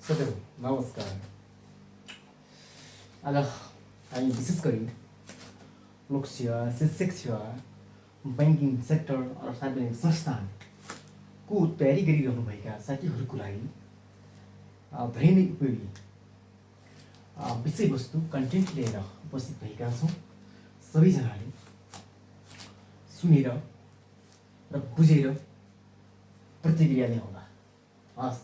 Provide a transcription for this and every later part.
Sir नमस्कार। आज हामी विशेष गरी लोक सेवा, शिक्षक सेवा, ब्याङ्किङ सेक्टर र सार्वजनिक संस्थानको तयारी गरिरहनुभएका साथीहरूको लागि धेरै नै उपयोगी विषयवस्तु कन्टेन्ट लिएर उपस्थित भएका छौँ। सबैजनाले सुनेर र बुझेर प्रतिक्रिया दिनुहोला। हस्,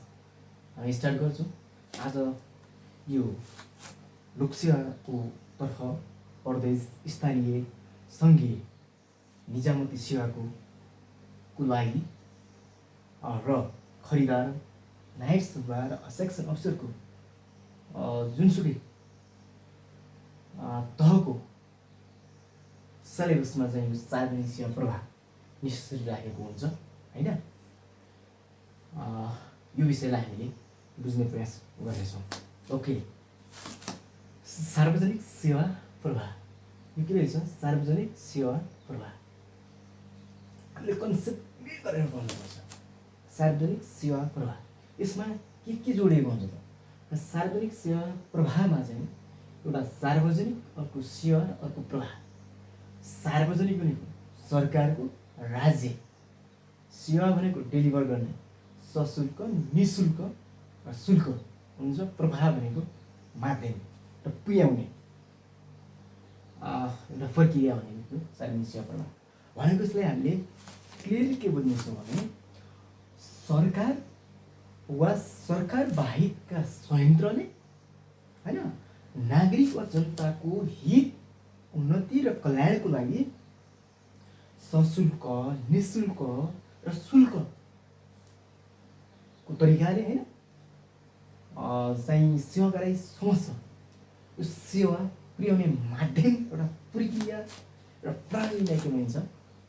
हामी स्टार्ट गर्छौँ। आज यो लोकसेवाको तर्फ प्रदेश स्थानीय सङ्घीय निजामती सेवाको लागि र खरिदार, न्यायिक सेवा र सेक्सन अफिसरको जुनसुकै तहको सिलेबसमा चाहिँ सार्वजनिक सेवा प्रवाह निश्चित राखेको हुन्छ होइन। यो विषयलाई हामीले बुझ्ने प्रयास गर्नेछौँ। ओके, सार्वजनिक सेवा प्रवाह यो के रहेछ? सार्वजनिक सेवा प्रवाह हामीले कन्सेप्ट क्लियर गरेर पढ्नुपर्छ। सार्वजनिक सेवा प्रवाह यसमा के जोडिएको हुन्छ त? सार्वजनिक सेवा प्रवाहमा चाहिँ एउटा सार्वजनिक, अर्को सेवा, अर्को प्रवाह। सार्वजनिक भनेको सरकारको, राज्य, सेवा भनेको डेलिभर गर्ने सशुल्क, निशुल्क र शुल्क हुन्छ। प्रवाह भनेको माध्यम र पुर्याउने एउटा प्रक्रिया भनेको सार्वजनिक सेवा प्रवाह भनेको। यसलाई हामीले क्लियरली के बुझ्नेछौँ भने सरकार वा सरकार बाहेकका संयन्त्रले होइन नागरिक वा जनताको हित, उन्नति र कल्याणको लागि सशुल्क, निशुल्क र शुल्कको तरिकाले होइन चाहिँ सेवा गराइसक्छ। यो सेवा पुर्याउने माध्यम, एउटा प्रक्रिया र प्रणालीलाई के भनिन्छ?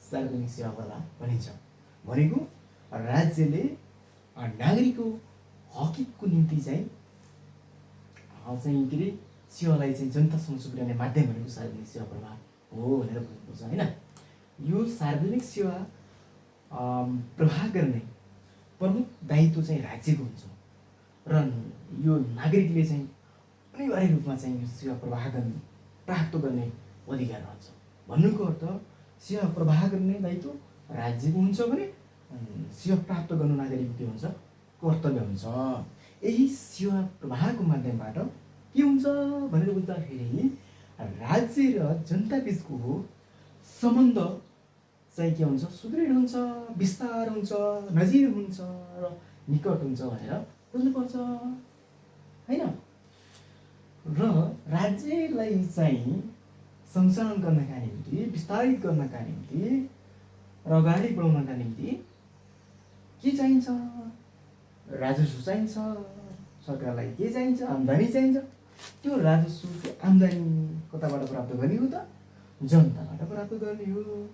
सार्वजनिक सेवा प्रवाह भनिन्छ। भनेको राज्यले नागरिकको हकको निम्ति चाहिँ के अरे सेवालाई चाहिँ जनतासम्म पुर्याउने माध्यम भनेको सार्वजनिक सेवा प्रवाह हो भनेर बुझ्नुपर्छ होइन। यो सार्वजनिक सेवा प्रवाह गर्ने प्रमुख दायित्व चाहिँ राज्यको हुन्छ र यो नागरिकले चाहिँ अनिवार्य रूपमा चाहिँ यो सेवा प्रवाह गर्ने, प्राप्त गर्ने अधिकार रहन्छ। भन्नुको अर्थ सेवा प्रवाह गर्ने दायित्व राज्यको हुन्छ भने सेवा प्राप्त गर्नु नागरिकको के हुन्छ? कर्तव्य हुन्छ। यही सेवा प्रवाहको माध्यमबाट के हुन्छ भनेर बुझ्दाखेरि राज्य र जनता बिचको सम्बन्ध चाहिँ के हुन्छ? सुदृढ हुन्छ, विस्तार हुन्छ, नजिक हुन्छ र निकट हुन्छ भनेर बुझ्नुपर्छ होइन। र राज्यलाई चाहिँ सञ्चालन गर्नका निम्ति, विस्तारित गर्नका निम्ति र अगाडि बढाउनका निम्ति के चाहिन्छ? राजस्व चाहिन्छ। सरकारलाई के चाहिन्छ? आम्दानी चाहिन्छ। त्यो राजस्व, त्यो आम्दानी कताबाट प्राप्त गर्ने हो त? जनताबाट प्राप्त गर्ने हो।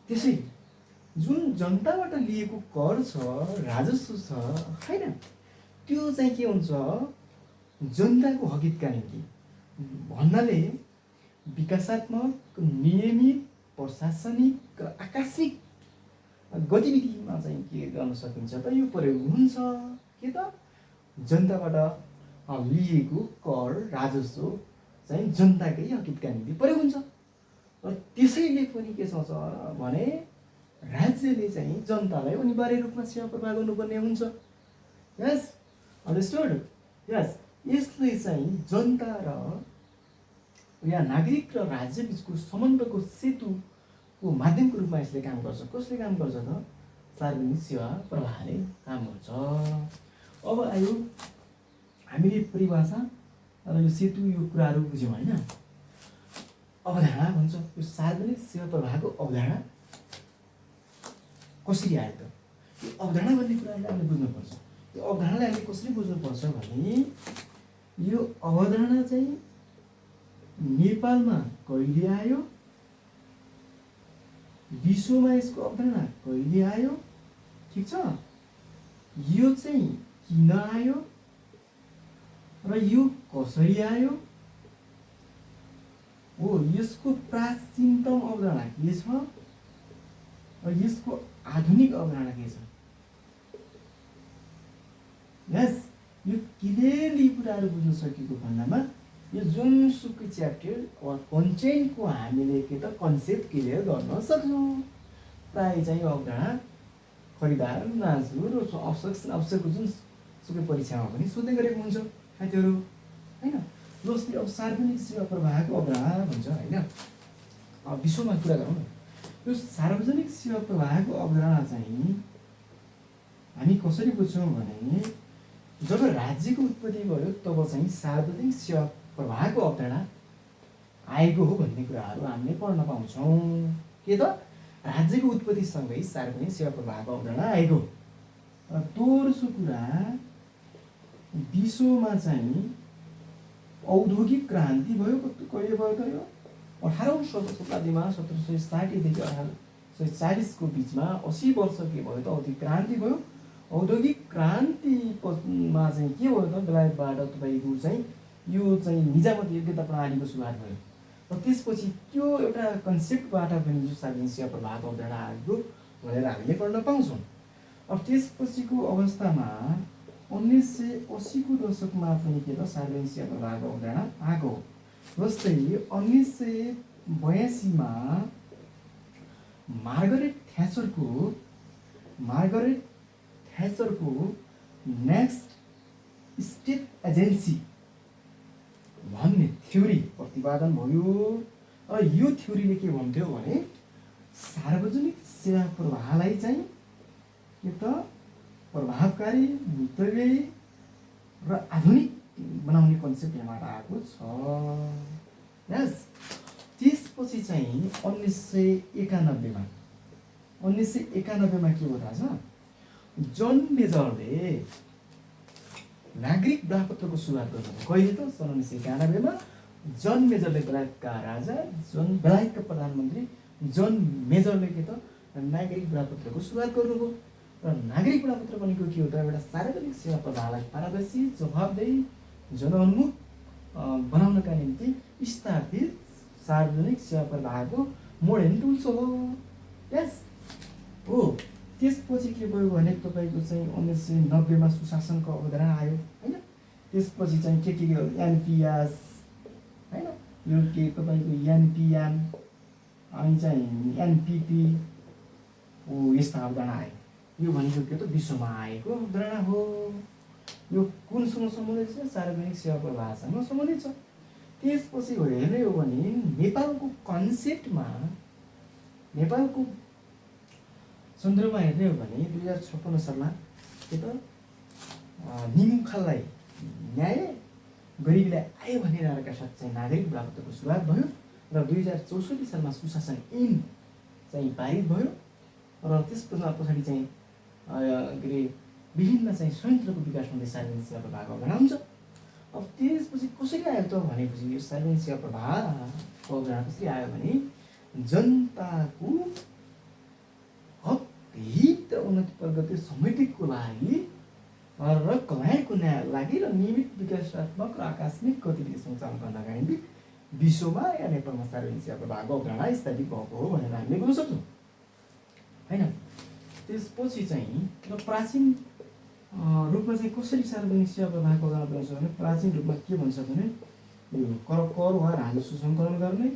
त्यसै जुन जनताबाट लिएको कर छ, राजस्व छ होइन, त्यो चाहिँ के हुन्छ? जनताको हकितका निम्ति भन्नाले विकासात्मक, नियमित, प्रशासनिक र आकस्मिक गतिविधिमा चाहिँ के गर्न सकिन्छ त? यो प्रयोग हुन्छ के त? जनताबाट लिएको कर, राजस्व चाहिँ जनताकै हकितका निम्ति प्रयोग हुन्छ। र त्यसैले पनि के सोच्छ भने राज्यले चाहिँ जनतालाई अनिवार्य रूपमा सेवा प्रवाह गर्नुपर्ने हुन्छ। यस, अन्डरस्टुड? यस, यसले चाहिँ जनता र या नागरिक र राज्य बिचको सम्बन्धको सेतुको माध्यमको रूपमा यसले काम गर्छ। कसले काम गर्छ त? सार्वजनिक सेवा प्रवाहले काम गर्छ। अब आयो हामीले परिभाषा र यो सेतु, यो कुराहरू बुझ्यौँ होइन। अवधारणा भन्छ। यो सार्वजनिक सेवा प्रवाहको अवधारणा कसरी आयो त? यो अवधारणा भन्ने कुरालाई हामीले बुझ्नुपर्छ। यो अवधारणालाई हामीले कसरी बुझ्नुपर्छ भने यो अवधारणा चाहिँ नेपालमा कहिले आयो, विश्वमा यसको अवधारणा कहिले आयो, ठिक छ? यो चाहिँ किन आयो र यो कसरी आयो हो, यसको प्राचीनतम अवधारणा के छ र यसको आधुनिक अवधारणा के छ? यस, यो क्लियरली कुराहरू बुझ्न सकेको खण्डमा यो जुनसुकै च्याप्टर वा कन्टेन्टको हामीले के त कन्सेप्ट क्लियर गर्न सक्छौँ। प्रायः चाहिँ अवधारणा खरिदार नाजुर अवसरको जुनसुकै परीक्षामा पनि सोध्ने गरेको हुन्छ साथीहरू होइन। जस्तै अब सार्वजनिक सेवा प्रवाहको अवधारणा भन्छ होइन। विश्वमा कुरा गरौँ न, यो सार्वजनिक सेवा प्रवाहको अवधारणा चाहिँ हामी कसरी बुझ्छौँ भने जब राज्यको उत्पत्ति भयो तब चाहिँ सार्वजनिक सेवा प्रवाहको अवधारणा आएको हो भन्ने कुराहरू हामीले पढ्न पाउँछौँ। के त राज्यको उत्पत्तिसँगै सार्वजनिक सेवा प्रवाहको अवधारणा आएको। दोस्रो कुरा विश्वमा चाहिँ औद्योगिक क्रान्ति भयो। कहिले भयो त यो 18औं शताब्दीमा 1760 देखि 1840 को बिचमा 80 वर्ष के भयो त औद्योगिक क्रान्ति भयो। औद्योगिक क्रान्तिमा चाहिँ के भयो त बेलायतबाट तपाईँको चाहिँ यो चाहिँ निजामत योग्यता प्रणालीको सुरुवात भयो र त्यसपछि त्यो एउटा कन्सेप्टबाट पनि जो सार्वजनिक सेवा प्रवाहको अवधारणा आएको भनेर हामीले पढ्न पाउँछौँ। अब त्यसपछिको अवस्थामा 1980 को दशकमा पनि के त सार्वजनिक सेवा प्रवाहको अवधारणा आएको। जस्तै 1982 मा मार्गरेट थ्याचरको नेक्स्ट स्टेप एजेन्सी भन्ने थ्योरी प्रतिपादन भयो। र यो थ्योरीले के भन्थ्यो भने सार्वजनिक सेवा प्रवाहलाई चाहिँ के त प्रभावकारी, मितव्ययी र आधुनिक बनाउने कन्सेप्ट यहाँबाट आएको छ। यस त्यसपछि चाहिँ 1991 मा के हो थाहा छ? जन मेजरले नागरिक बरापत्रको सुरुवात गर्नुभयो। कहिले त सन् 1991 मा जन मेजरले बेलायतका राजा बेलायतका प्रधानमन्त्री जन मेजरले के त नागरिक बरापत्रको सुरुवात गर्नुभयो। र नागरिक बरापत्र भनेको के हो त एउटा सार्वजनिक सेवा प्रवाहलाई पारदर्शी, जवाबदेही, जनोन्मुख बनाउनका निम्ति स्थापित सार्वजनिक सेवा प्रवाहको मोडेल टुल्स हो। यस हो। त्यसपछि के भयो भने तपाईँको चाहिँ 1990 मा सुशासनको अवधारणा आयो होइन। त्यसपछि चाहिँ के एनपिएस होइन, यो के तपाईँको एनपिएम अनि चाहिँ एनपिपी हो, यस्ता अवधारणा आयो। यो भनेको के त विश्वमा आएको अवधारणा हो। यो कुनसँग सम्बन्धित छ? सार्वजनिक सेवा प्रवाहसँग सम्बन्धित छ। त्यसपछि हेर्ने हो भने नेपालको कन्सेप्टमा, नेपालको सन्दर्भमा हेर्ने हो भने 2056 सालमा के त निमुखालाई न्याय, गरिबीलाई आयो भन्ने नाराका साथ चाहिँ नागरिक बरापत्रको सुरुवात भयो। र 2064 सालमा सुशासन ऐन चाहिँ पारित भयो। र त्यस पछाडि चाहिँ के अरे विभिन्न चाहिँ संयन्त्रको विकास हुँदै सार्वजनिक सेवा प्रवाहको अवधारणा हुन्छ। अब त्यसपछि कसरी आयो त भनेपछि यो सार्वजनिक सेवा प्रवाहको अवधारणा कसरी आयो भने जनताको हक, हित र उन्नति प्रगति समृद्धिको लागि र कल्याणको न्यायको लागि र नियमित विकासात्मक र आकस्मिक गतिविधि सञ्चालन गर्नका निम्ति विश्वमा या नेपालमा सार्वजनिक सेवा प्रवाहको अवधारणा स्थापित भएको हो भनेर हामीले बुझ्न सक्छौँ होइन। त्यसपछि चाहिँ र प्राचीन रूपमा चाहिँ कसरी सार्वजनिक सेवा प्रवाहको अवधारणा बुझ्छ भने प्राचीन रूपमा के भन्छ भने यो कर वा राजस्व सङ्कलन गर्ने,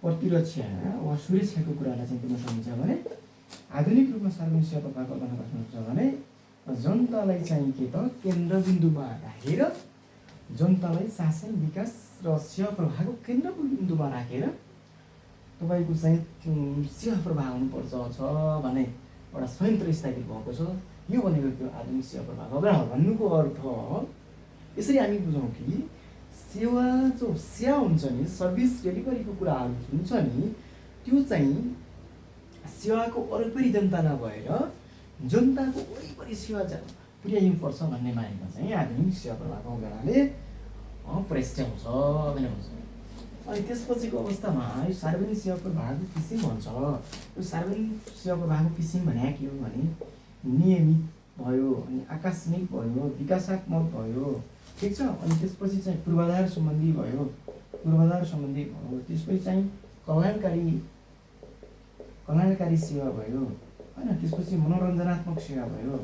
प्रतिरक्षा वा सुरक्षाको कुरालाई चाहिँ बुझ्न सकिन्छ भने आधुनिक रूपमा सार्वजनिक सेवा प्रवाहको अवधारणा बुझ्नुहुन्छ भने जनतालाई चाहिँ के त केन्द्रबिन्दुमा राखेर, जनतालाई शासन, विकास र सेवा प्रवाहको केन्द्रबिन्दुमा राखेर तपाईँको चाहिँ सेवा प्रवाह हुनुपर्छ भने एउटा संयन्त्र स्थापित भएको छ। यो भनेको त्यो आधुनिक सेवा प्रवाहको अवधारणा भन्नुको अर्थ यसरी हामी बुझौँ कि सेवा हुन्छ नि, सर्भिस डेलिभरीको कुराहरू जुन छ नि त्यो चाहिँ सेवाको वरिपरि जनता नभएर जनताको वरिपरि सेवा पुर्याइनुपर्छ भन्ने मानेमा चाहिँ आधुनिक सेवा प्रवाहको अवधारणाले प्रस्ट्याउँछ भनेर भन्छ। अनि त्यसपछिको अवस्थामा यो सार्वजनिक सेवा प्रवाहको किसिम भन्छ। यो सार्वजनिक सेवा प्रवाहको किसिम भने के हो भने नियमित भयो, अनि आकस्मिक भयो, विकासात्मक भयो, ठिक छ। अनि त्यसपछि चाहिँ पूर्वाधार सम्बन्धी भयो, त्यसपछि चाहिँ कल्याणकारी सेवा भयो होइन। त्यसपछि मनोरञ्जनात्मक सेवा भयो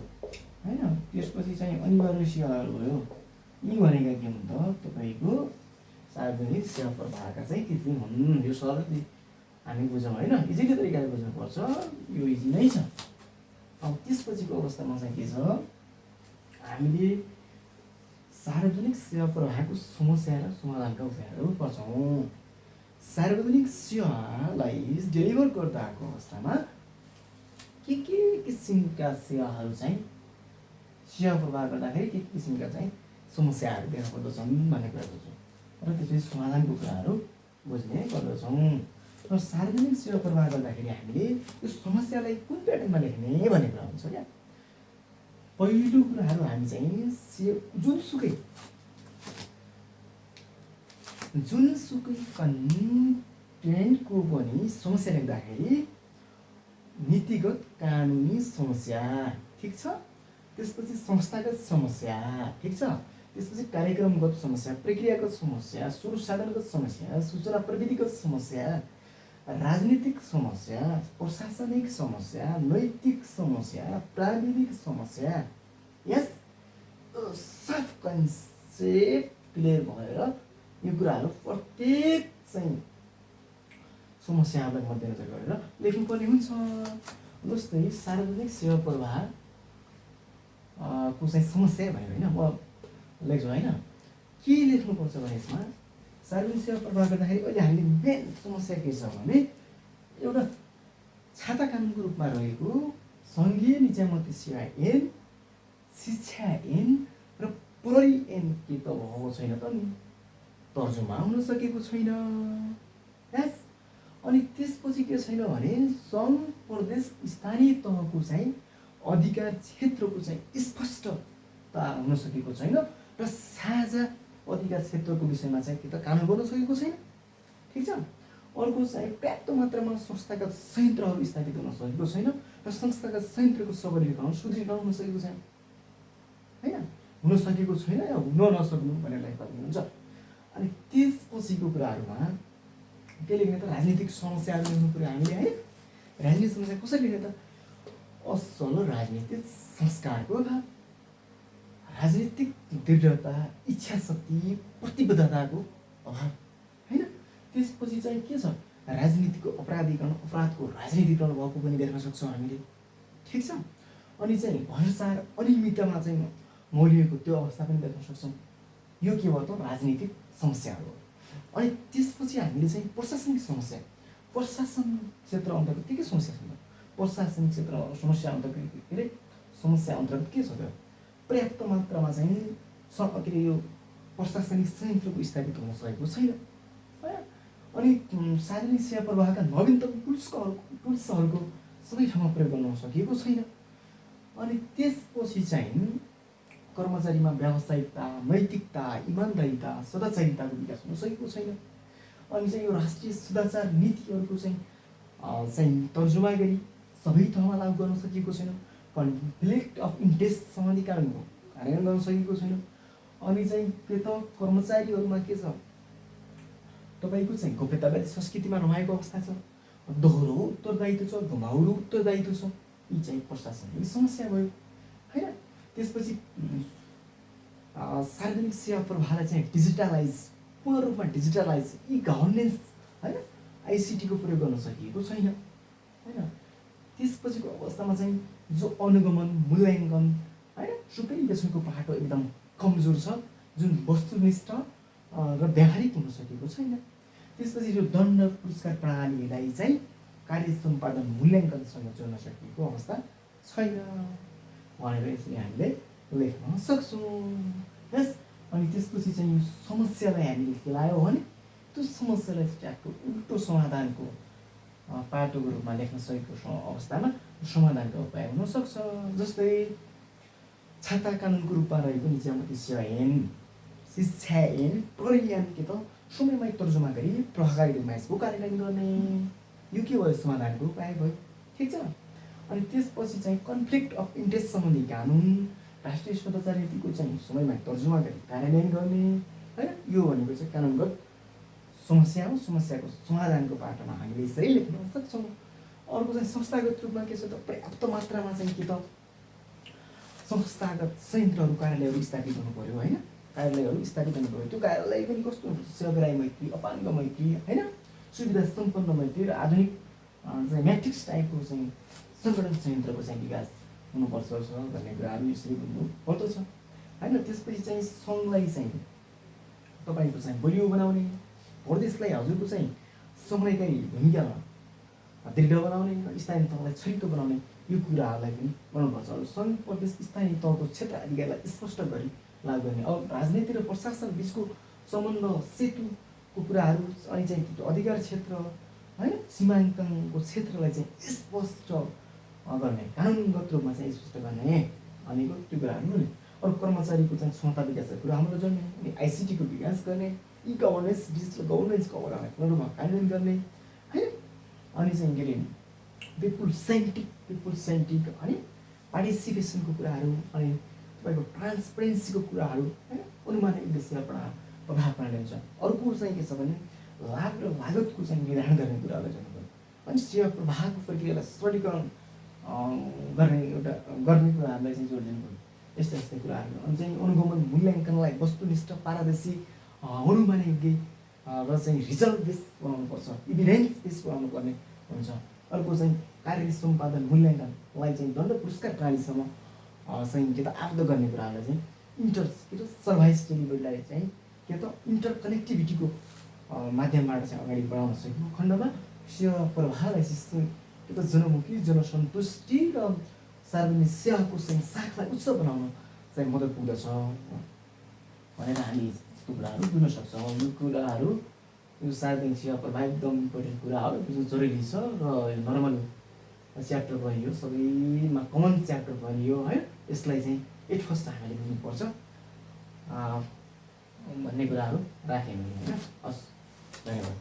होइन। त्यसपछि चाहिँ अनिवार्य सेवाहरू भयो यी भनेका के हुन् त तपाईँको सार्वजनिक सेवा प्रवाहका चाहिँ किसिम हुन्। यो सरल हामी बुझौँ होइन, इजिली तरिकाले बुझ्नुपर्छ, यो इजी नै छ। अब त्यसपछिको अवस्थामा चाहिँ के छ, हामीले सार्वजनिक सेवा प्रवाहको समस्या र समाधानका उपायहरू पर्छौँ। सार्वजनिक सेवालाई डेलिभर गर्दाको अवस्थामा के किसिमका सेवाहरू चाहिँ सेवा प्रवाह गर्दाखेरि के किसिमका चाहिँ समस्याहरू देखा पर्दछन् भन्ने कुरा बुझ्छौँ र त्यसपछि समाधानको कुराहरू बुझ्ने गर्दछौँ। र सार्वजनिक सेवा प्रवाह गर्दाखेरि हामीले यो समस्यालाई कुन प्याटर्नमा लेख्ने भन्ने कुरा हुन्छ क्या। पहिलो कुराहरू हामी चाहिँ जुनसुकै कन्टेन्टको पनि समस्या लेख्दाखेरि नीतिगत कानुनी समस्या, ठिक छ, त्यसपछि संस्थागत समस्या, ठिक छ, त्यसपछि कार्यक्रमगत समस्या, प्रक्रियागत समस्या, स्रोत साधनगत समस्या, सूचना प्रविधिगत समस्या, राजनीतिक समस्या, प्रशासनिक समस्या, नैतिक समस्या, प्राविधिक समस्या। यस सब कन्सेप्ट क्लियर भएर यो कुराहरू प्रत्येक चाहिँ समस्याहरूलाई मध्यनजर गरेर लेख्नुपर्ने हुन्छ। जस्तै सार्वजनिक सेवा प्रवाह को चाहिँ समस्या भन्यो होइन, म लेख्छु होइन, के लेख्नुपर्छ भने यसमा सार्वजनिक सेवा प्रवाह गर्दाखेरि अहिले हामीले मेन समस्या के छ भने एउटा छाता कानुनको रूपमा रहेको सङ्घीय निजामती सेवा ऐन, शिक्षा ऐन र प्रहरी ऐन के त भएको छैन त नि, तर्जुमा हुन सकेको छैन। यस, अनि त्यसपछि के छैन भने सङ्घ प्रदेश स्थानीय तहको चाहिँ अधिकार क्षेत्रको चाहिँ स्पष्टता हुन सकेको छैन र साझा अधिकार क्षेत्रको विषयमा चाहिँ के त कानुन बन्न सकेको छैन, ठिक छ। अर्को चाहिँ पर्याप्त मात्रामा संस्थागत संयन्त्रहरू स्थापित हुन सकेको छैन र संस्थागत संयन्त्रको सबलीकरण सुदृढीकरण हुन सकेको छैन, होइन, हुन सकेको छैन या हुन नसक्नु भनेरलाई पनि हुन्छ। अनि त्यसपछिको कुराहरूमा के लेख्ने त राजनीतिक समस्याहरू लेख्नु पऱ्यो हामीले होइन। राजनीतिक समस्या कसरी लेख्ने त असल राजनीतिक संस्कारको अभाव, राजनीतिक दृढता, इच्छा शक्ति, प्रतिबद्धताको अभाव होइन। त्यसपछि चाहिँ के छ, राजनीतिको अपराधीकरण, अपराधको राजनीतिकरण भएको पनि देख्न सक्छौँ हामीले, ठिक छ। अनि चाहिँ भ्रष्टाचार अनियमिततामा चाहिँ मौलिएको त्यो अवस्था पनि देख्न सक्छौँ। यो के भयो त राजनीतिक समस्याहरू हो। अनि त्यसपछि हामीले चाहिँ प्रशासनिक समस्या, प्रशासन क्षेत्र अन्तर्गत के समस्या छ, प्रशासनिक क्षेत्र समस्या अन्तर्गत के अरे समस्या अन्तर्गत के छ त पर्याप्त मात्रामा चाहिँ के अरे यो प्रशासनिक संयन्त्रको स्थापित हुन सकेको छैन। अनि सार्वजनिक सेवा प्रवाहका नवीनतम टुल्सहरूको सबै ठाउँमा प्रयोग गर्न सकिएको छैन। अनि त्यसपछि चाहिँ कर्मचारीमा व्यावसायिकता, नैतिकता, इमान्दारिता, सदाचारिताको विकास हुन सकेको छैन। अनि चाहिँ यो राष्ट्रिय सदाचार नीतिहरूको चाहिँ तर्जुमा गरी सबै ठाउँमा लागू गर्न सकिएको छैन। कन्फ्लिक्ट अफ इन्ट्रेस्ट सम्बन्धी कानुनको कार्यान्वयन गर्न सकेको छैन। अनि चाहिँ के त कर्मचारीहरूमा के छ, तपाईँको चाहिँ गोप्यतावादी संस्कृतिमा रमाएको अवस्था छ, दोहोरो उत्तरदायित्व छ, घुमाउरो उत्तरदायित्व छ, यी चाहिँ प्रशासनिक समस्या भयो होइन। त्यसपछि सार्वजनिक सेवा प्रवाहलाई चाहिँ डिजिटलाइज, पूर्ण रूपमा डिजिटलाइज, ई गभर्नेन्स होइन, आइसिटीको प्रयोग गर्न सकिएको छैन होइन। त्यसपछिको अवस्थामा चाहिँ जो अनुगमन, मूल्याङ्कन होइन, सुकै किसिमको पाटो एकदम कमजोर छ, जुन वस्तुनिष्ठ र व्यावहारिक हुन सकेको छैन। त्यसपछि जो दण्ड पुरस्कार प्रणालीलाई चाहिँ कार्य सम्पादन मूल्याङ्कनसँग जोड्न सकिएको अवस्था छैन भनेर यसरी हामीले लेख्न सक्छौँ। यस, अनि त्यसपछि चाहिँ समस्यालाई हामीले खेलायो भने त्यो समस्यालाई ट्याकको उल्टो समाधानको पाटोको रूपमा लेख्न सकेको अवस्थामा समाधानको उपाय हुन सक्छ। जस्तै छाता कानुनको रूपमा रहेको निजामती सेवा ऐन, शिक्षा ऐन, प्रहरी ऐन के त समयमै तर्जुमा गरी प्रभावकारी रूपमा यसको कार्यान्वयन गर्ने, यो के भयो समाधानको उपाय भयो, ठिक छ। अनि त्यसपछि चाहिँ कन्फ्लिक्ट अफ इन्ट्रेस्ट सम्बन्धी कानुन, राष्ट्रिय सदाचार नीतिको चाहिँ समयमा तर्जुमा गरी कार्यान्वयन गर्ने होइन, यो भनेको चाहिँ कानुनगत समस्या हो। समस्याको समाधानको बाटोमा हामीले यसरी लेख्न सक्छौँ। अर्को चाहिँ संस्थागत रूपमा के छ त पर्याप्त मात्रामा चाहिँ के त संस्थागत संयन्त्रहरू कार्यालयहरू स्थापित हुनु पऱ्यो होइन। कार्यालयहरू स्थापित हुनुभयो। त्यो कार्यालय पनि कस्तो हुन्छ, सेवाग्राही मैत्री, अपाङ्ग मैत्री होइन, सुविधा सम्पन्न मैत्री र आधुनिक चाहिँ म्याट्रिक्स टाइपको चाहिँ सङ्गठन संयन्त्रको चाहिँ विकास हुनुपर्छ भन्ने कुराहरू यसरी बुझ्नु पर्दछ होइन। त्यसपछि चाहिँ सङ्घलाई चाहिँ तपाईँको चाहिँ बलियो बनाउने, प्रदेशलाई हजुरको चाहिँ समन्वयकारी भूमिकामा दृढ बनाउने, स्थानीय तहलाई छरितो बनाउने, यो कुराहरूलाई पनि बनाउनुपर्छ। सङ्घ प्रदेश स्थानीय तहको क्षेत्र अधिकारलाई स्पष्ट गरी लागू गर्ने। अब राजनीति र प्रशासन बिचको सम्बन्ध सेतुको कुराहरू, अनि चाहिँ त्यो अधिकार क्षेत्र होइन, सीमाङ्कनको क्षेत्रलाई चाहिँ स्पष्ट गर्ने, कानुनगत रूपमा चाहिँ स्पष्ट गर्ने भनेको त्यो कुराहरू नि। अरू कर्मचारीको चाहिँ क्षमता विकासको कुरा हाम्रो जन्मे, अनि आइसिटीको विकास गर्ने, ई गभर्नेन्स, डिजिटल गभर्नेन्सको रूपमा कार्यान्वयन गर्ने होइन। अनि चाहिँ के अरे पिपुल सेन्ट्रिक अनि पार्टिसिपेसनको कुराहरू, अनि तपाईँको ट्रान्सपेरेन्सीको कुराहरू होइन, अनुमानित उद्देश्य प्रभाव पार्ने हुन्छ। अर्को चाहिँ के छ भने लाभ र लागतको चाहिँ निर्धारण गर्ने कुराहरूलाई जान्नुपर्छ। अनि सेवा प्रवाहको प्रक्रियालाई सरलीकरण गर्ने कुराहरूलाई चाहिँ जोड दिनुपर्छ। यस्ता कुराहरू। अनि चाहिँ अनुगमन मूल्याङ्कनलाई वस्तुनिष्ठ, पारदर्शी, अनुमान्य योग्य र चाहिँ रिजल्ट बेस बनाउनुपर्छ, इभिडेन्स बेस बनाउनु पर्ने हुन्छ। अर्को चाहिँ कार्य सम्पादन मूल्याङ्कनलाई चाहिँ दण्ड पुरस्कार प्रणालीसम्म चाहिँ के त आबद्ध गर्ने कुराहरूलाई चाहिँ सर्भाइस डेलिभरीलाई चाहिँ के त इन्टरकनेक्टिभिटीको माध्यमबाट चाहिँ अगाडि बढाउन सकेको खण्डमा सेवा प्रवाहलाई चाहिँ के त जनमुखी, जनसन्तुष्टि र सार्वजनिक सेवाको चाहिँ साखलाई उच्च बनाउन चाहिँ मद्दत पुग्दछ भनेर हामी यस्तो कुराहरू बुझ्न सक्छौँ। यो कुराहरू, यो सार्वजनिक सेवा प्रवाह एकदम इम्पोर्टेन्ट कुरा हो, जुन जरुरी छ र नर्मल च्याप्टर पनि हो, सबैमा कमन च्याप्टर पनि हो है। यसलाई चाहिँ फर्स्ट हामीले बुझ्नुपर्छ भन्ने कुराहरू राखेँ मैले होइन। हस्, धन्यवाद।